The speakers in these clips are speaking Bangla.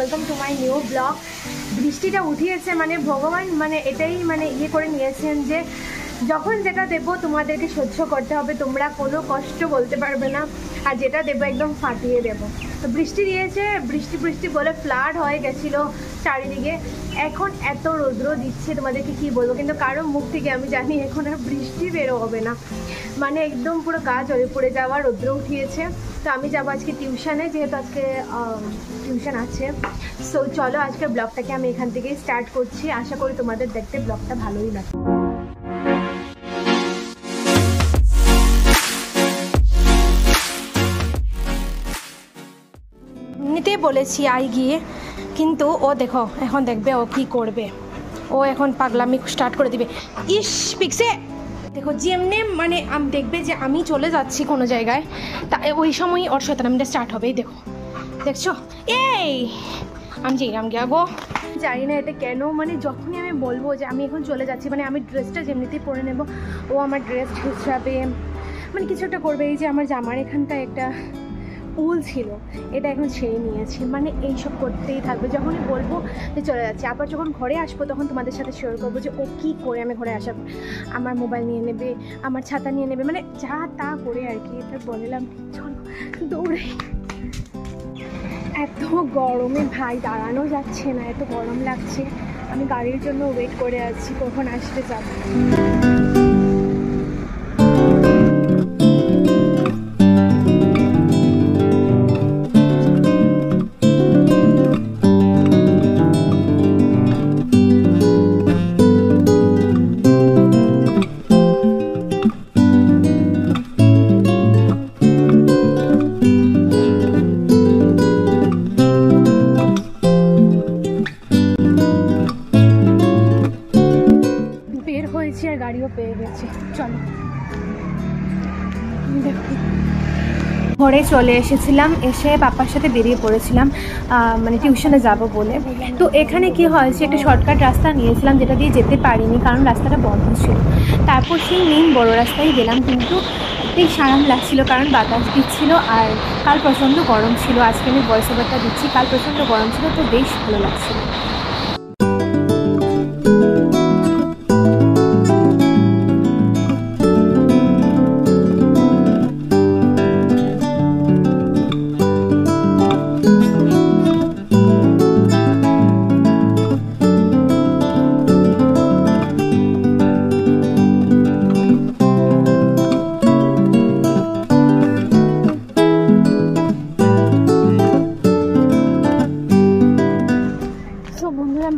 Welcome to my new blog. বৃষ্টিটা উঠিয়েছে মানে ভগবান মানে এটাই মানে ইয়ে করে নিয়েছেন যে যখন যেটা দেবো তোমাদেরকে সহ্য করতে হবে, তোমরা কোনো কষ্ট বলতে পারবে না, আর যেটা দেবো একদম ফাটিয়ে দেবো। তো বৃষ্টি দিয়েছে, বৃষ্টি বৃষ্টি বলে ফ্লাড হয়ে গেছিলো চারিদিকে। এখন এত রৌদ্র দিচ্ছে তোমাদেরকে কি বলবো, কিন্তু কারো মুখ থেকে আমি জানি এখন আর বৃষ্টি বেরো হবে না, মানে একদম পুরো গা জ্বলে পড়ে যাওয়া রৌদ্র উঠিয়েছে। তো আমি যাবো আজকে টিউশনে, যেহেতু আজকে টিউশন আছে। সো চলো আজকে ব্লগটাকে আমি এখান থেকেই স্টার্ট করছি। আশা করি তোমাদের দেখতে ব্লগটা ভালোই লাগে। নিতে বলেছি আই গিয়ে, কিন্তু ও দেখো এখন দেখবে ও কি করবে। ও এখন পাগলামি স্টার্ট করে দিবে। ইস পিক্সে দেখো যেমনি মানে দেখবে যে আমি চলে যাচ্ছি কোনো জায়গায়, তা ওই সময় ওর শয়তানিটা স্টার্ট হবে। দেখো দেখছো, এই আমি গো জানি না এটা কেন, মানে যখনই আমি বলবো যে আমি এখন চলে যাচ্ছি, মানে আমি ড্রেসটা যেমনিতেই পরে নেব, ও আমার ড্রেস হিসাবে মানে কিছু একটা করবে। এই যে আমার জামার এখানটা একটা উল ছিল, এটা এখন ছেড়ে নিয়েছি, মানে এইসব করতেই থাকবে। যখনই বলবো যে চলে যাচ্ছি, আবার যখন ঘরে আসবো তখন তোমাদের সাথে শেয়ার করবো যে ও কী করে আমি ঘরে আসার আমার মোবাইল নিয়ে নেবে, আমার ছাতা নিয়ে নেবে, মানে যা তা করে আর কি। এটা বললাম চলো দৌড়ে। এত গরমে ভাই দাঁড়ানো যাচ্ছে না, এত গরম লাগছে। আমি গাড়ির জন্য ওয়েট করে আছি কখন আসতে যাব। আর গাড়িও পেয়ে গেছি। চলো ঘরে চলে এসেছিলাম, এসে পাপার সাথে বেরিয়ে পড়েছিলাম মানে টিউশনে যাব বলে। তো এখানে কি হয়েছে, একটা শর্টকাট রাস্তা নিয়েছিলাম যেটা দিয়ে যেতে পারিনি কারণ রাস্তাটা বন্ধ ছিল। তারপর সেই মেইন বড় রাস্তায় গেলাম, কিন্তু বেশ আরাম লাগছিল কারণ বাতাস দিচ্ছিল, আর কাল প্রচণ্ড গরম ছিল। আজকে আমি ভয়েস ওভারটা দিচ্ছি, কাল প্রচণ্ড গরম ছিল, তো বেশ ভালো লাগছিল।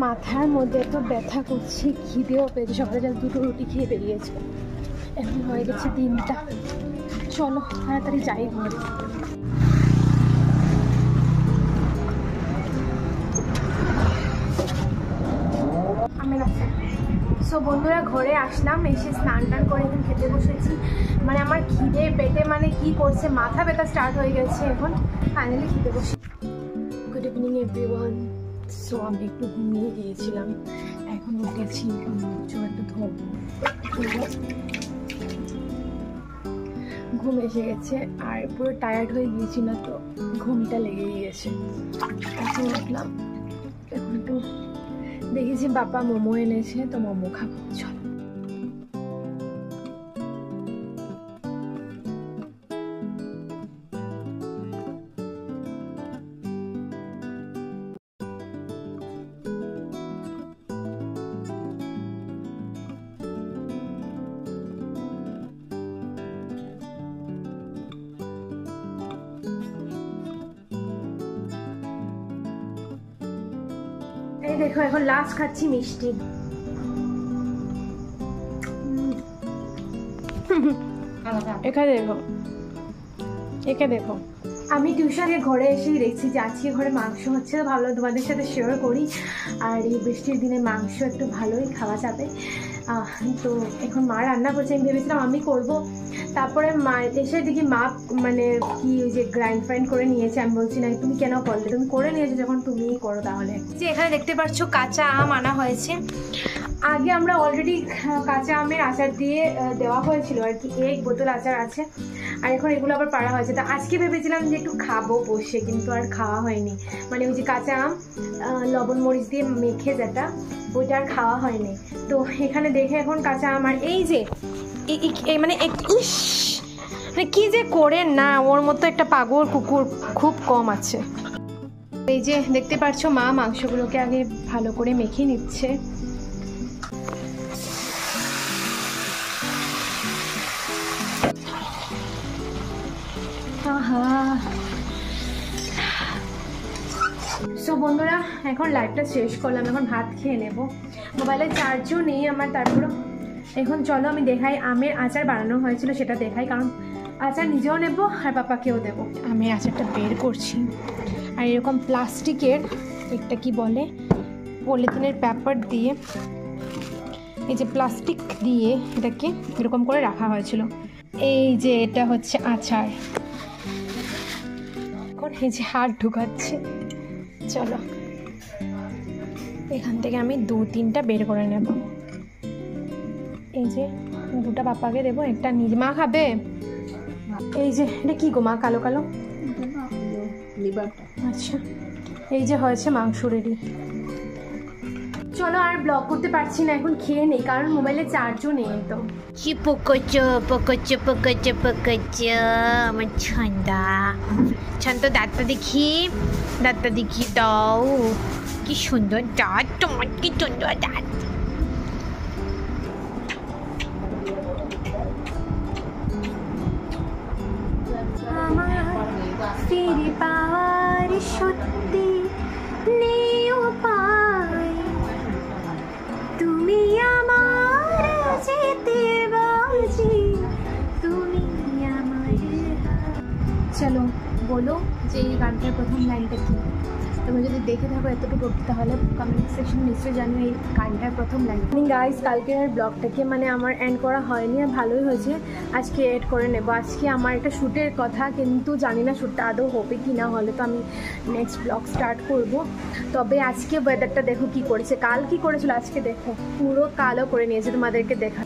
মাথার মধ্যে এত ব্যথা করছে, খিদেও পেয়েছে, সকালে যা 2টো রুটি খেয়ে বেরিয়েছে, এখন হয়ে গেছে 3টা। চলো তাড়াতাড়ি যাই ঘরে। সো বন্ধুরা ঘরে আসলাম, এসে স্নান টান করে এখন খেতে বসেছি। মানে আমার খিদে পেটে মানে কি করছে, মাথা ব্যথা স্টার্ট হয়ে গেছে, এখন ফাইনালি খেতে বসে। Good evening everyone. সো আমি একটু ঘুমিয়ে গিয়েছিলাম, এখন উঠেছি, চোখ একটু ধরবো। ঘুম এসে গেছে আর পুরো টায়ার্ড হয়ে গিয়েছি না, তো ঘুমটা লেগে গিয়েছে। এখন উঠলাম, এখন একটু দেখেছি বাবা মোমো এনেছে, তো মোমো খাবো। চলো এই দেখো এখন লাস্ট খাচ্ছি মিষ্টি। এখানে দেখো, একে দেখো। আমি টিউশনে ঘরে এসেই দেখছি যে আজকে ঘরে মাংস হচ্ছে, তো ভাবলাম তোমাদের সাথে শেয়ার করি। আর এই বৃষ্টির দিনে মাংস একটু ভালোই খাওয়া যাবে। তো এখন মা রান্না করছে, আমি ভেবেছিলাম আমি করব, তারপরে মা এসে দেখি মা মানে কি ওই যে গ্রাইন্ড ফ্রাইন্ড করে নিয়েছে। আমি বলছি না তুমি কেন করলে, তুমি করে নিয়েছো যখন তুমিই করো তাহলে। যে এখানে দেখতে পাচ্ছ কাঁচা আম আনা হয়েছে। আগে আমরা অলরেডি কাঁচা আমের আচার দিয়ে দেওয়া হয়েছিল আর কি, 1 বোতল আচার আছে, আর এখন এগুলো আবার পাড়া হয়েছে। তো আজকে ভেবেছিলাম যে একটু খাবো বসে, কিন্তু আর খাওয়া হয়নি। মানে ওই যে কাঁচা আম লবণ মরিচ দিয়ে মেখে যেটা, ওইটা আর খাওয়া হয়নি। তো এখানে দেখে এখন কাঁচা আম আর এই যে মানে ইস মানে কি যে করেন না, ওর মতো একটা পাগল কুকুর খুব কম আছে। এই যে দেখতে পাচ্ছ মা মাংসগুলোকে আগে ভালো করে মেখে নিচ্ছে। সো বন্ধুরা এখন লাইভটা শেষ করলাম, এখন ভাত খেয়ে নেব। মোবাইলে চার্জও নেই আমার। তারপরে এখন চলো আমি দেখাই আমের আচার বানানো হয়েছিল, সেটা দেখাই, কারণ আচার নিজেও নেব আর পাপাকেও দেবো। আমের আচারটা বের করছি, আর এরকম প্লাস্টিকের একটা কি বলে পলিথিনের পেপার দিয়ে, এই যে প্লাস্টিক দিয়ে এটাকে এরকম করে রাখা হয়েছিল। এই যে এটা হচ্ছে আচার। এখন এই যে হাত ঢুকাচ্ছি, চলো এখান থেকে আমি 2-3টা বের করে নেব। এই যে 2টা পাপাকে দেবো, একটা নিজে। মা খাবে? এই যে এটা কি গো মা, কালো কালো? আচ্ছা, এই যে হয়েছে মাংস রেডি। চলো আর ব্লগ করতে পারছি না, এখন খেয়ে নেই, কারণ মোবাইলে চার্জও নেই একদম। আমার ছন্দা দাঁতটা দেখি, দাঁতটা দেখি দাও, কি সুন্দর দাঁত তোমার, কি সুন্দর দাঁত। ফিরে পাওয়ার সত্যি নেই উপায়, তুমি আমার যেতে বাজি, তুমি আমার। চলো বলো যে এই গানটার প্রথম লাইনটা কি? তুমি যদি দেখে থাকো এতটুকু তাহলে কমেন্ট সেকশনে নিশ্চয়ই জানো এই গানটার প্রথম লাইন। গাইস কালকের আর ব্লগটাকে মানে আমার এন্ড করা হয়নি, আর ভালোই হয়েছে, আজকে এড করে নেব। আজকে আমার একটা শ্যুটের কথা, কিন্তু জানি না শ্যুটটা আদৌ হবে কি না, হলে তো আমি নেক্সট ব্লগ স্টার্ট করব। তবে আজকে ওয়েদারটা দেখো কি করেছে, কাল কি করেছিল আজকে দেখো পুরো কালো করে নিয়েছে, তোমাদেরকে দেখা।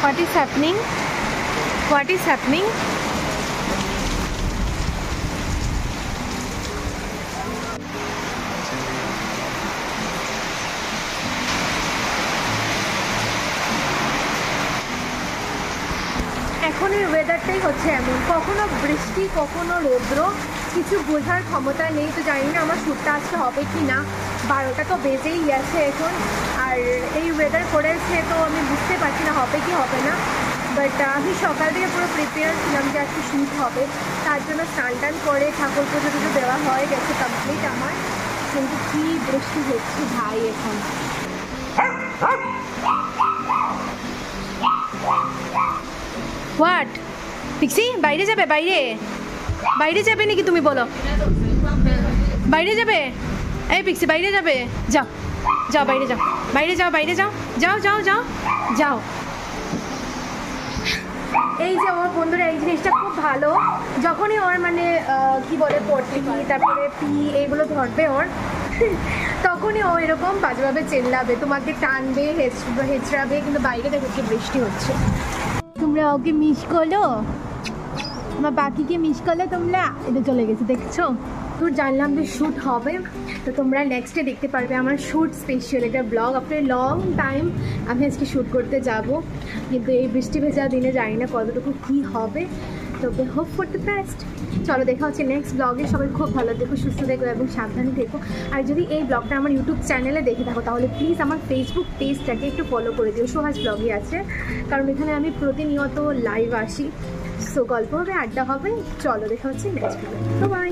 What is happening? What is happening? এখন এই ওয়েদারটাই হচ্ছে এমন, কখনো বৃষ্টি কখনো রৌদ্র, কিছু বোঝার ক্ষমতা নেই। তো জানি না আমার শ্যুটটা আজকে হবে কি না, 12টা তো বেজেই গেছে এখন, আর এই ওয়েদার করেছে তো আমি বুঝতে পারছি না হবে কি হবে না। বাট আমি সকাল থেকে পুরো প্রিপেয়ার ছিলাম যে আজকে শ্যুট হবে, তার জন্য স্নান টান করে ঠাকুর পুজো টুজো দেওয়া হয়ে গেছে কমপ্লিট আমার। কিন্তু কী বৃষ্টি হচ্ছে ভাই এখন। হোয়াট পিক্সি, বাইরে যাবে? বাইরে বাইরে যাবে নাকি তুমি বলো? বাইরে যাবে? এই পিক্সি বাইরে যাবে? যাও যাও বাইরে যাও, বাইরে যাও, বাইরে যাও, যাও যাও যাও যাও। এই যে ওর বন্ধুরা এই জিনিসটা খুব ভালো, যখনই ওর মানে কি বলে পটি তারপরে পি এইগুলো ধরবে ওর, তখনই ও এরকম বাজেভাবে চেল্লাবে, তোমাকে টানবে, হেঁচড়াবে। কিন্তু বাইরে দেখো কি বৃষ্টি হচ্ছে। তোমরা ওকে মিস করো, আমার বাকিকে মিস করলে তোমরা? এটা চলে গেছে দেখছো। তো জানলাম যে শ্যুট হবে, তো তোমরা নেক্সটে দেখতে পারবে আমার শ্যুট স্পেশাল একটা ব্লগ। আফটার লং টাইম আমি আজকে শ্যুট করতে যাব, কিন্তু এই বৃষ্টি ভেজা দিনে জানি না কতটুকু কী হবে, তবে হোপ ফর দ্য বেস্ট। চলো দেখা হচ্ছে নেক্সট ব্লগে। সবাই খুব ভালো দেখো, সুস্থ দেখো এবং সাবধানে দেখো। আর যদি এই ব্লগটা আমার ইউটিউব চ্যানেলে দেখে থাকো তাহলে প্লিজ আমার ফেসবুক পেজটাকে একটু ফলো করে দিও, সোহাস ব্লগে আছে, কারণ এখানে আমি প্রতিনিয়ত লাইভ আসি। সো গল্প হবে, আড্ডা হবে। চলো দেখা হচ্ছে নেক্সট ব্লগে। বাই।